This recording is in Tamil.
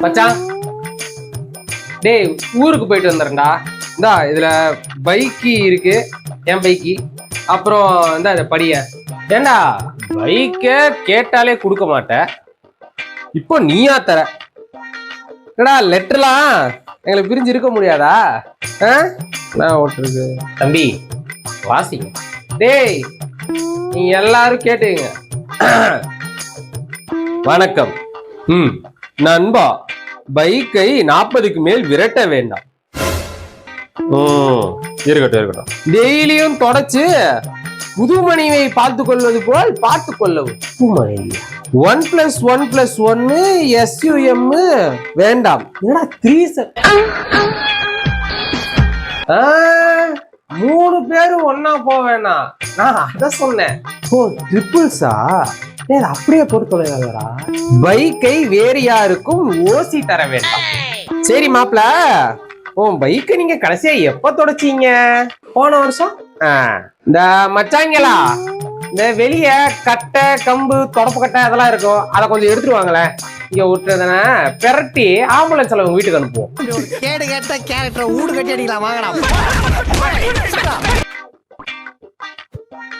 மச்சான் டேய் ஊருக்கு போயிட்டு வந்துடுறேன்டா. இந்தா இதுல பைக்கு இருக்கு, என் பைக்கு. அப்புறம் இந்தா இதை படிய. ஏண்டா பைக்க கேட்டாலே கொடுக்க மாட்டேன், இப்போ நீயா தர? என்னடா லெட்டர்லாம் எங்களுக்கு பிரிஞ்சு இருக்க முடியாதா? என்ன ஓட்டுருக்கு தம்பி, வாசிங்க. டேய் நீ எல்லாரும் கேட்டுங்க. வணக்கம். நண்பா, பைக்கை 40க்கு மேல் விரட்ட வேண்டாம். இருக்கட்டும் இருக்கட்டும். டெய்லியும் தொடச்சு புதுமணியை பார்த்து கொள்வது போல் பார்த்து கொள்ளவும். புதுமணி 1+1+1 SUM வேண்டாம். என்னடா 3 3 பேரும் ஒன்னா போக வேணாம், நான் அத சொன்னேன். ஓ ட்ரிபிள்ஸா? அப்படியே போட்டு தொலைவாரா? பைக்கை வேறு யாருக்கும் ஓசி தர வேண்டாம். சரி மாப்ள, உன் பைக்கை நீங்க கடைசியா எப்ப தொடச்சீங்க? போன வருஷம். இந்த மச்சாங்களா, இந்த வெளிய கட்டை கம்பு தொடப்பு கட்டை அதெல்லாம் இருக்கும், அதை கொஞ்சம் எடுத்துருவாங்களேன். இங்க விட்டுறதுனா பெரட்டி ஆம்புலன்ஸ்ல உங்க வீட்டுக்கு அனுப்புவோம். கேடு கேட்ட கேரக்டர் ஊடு கட்டி அடிக்கலாம் வாங்கடா.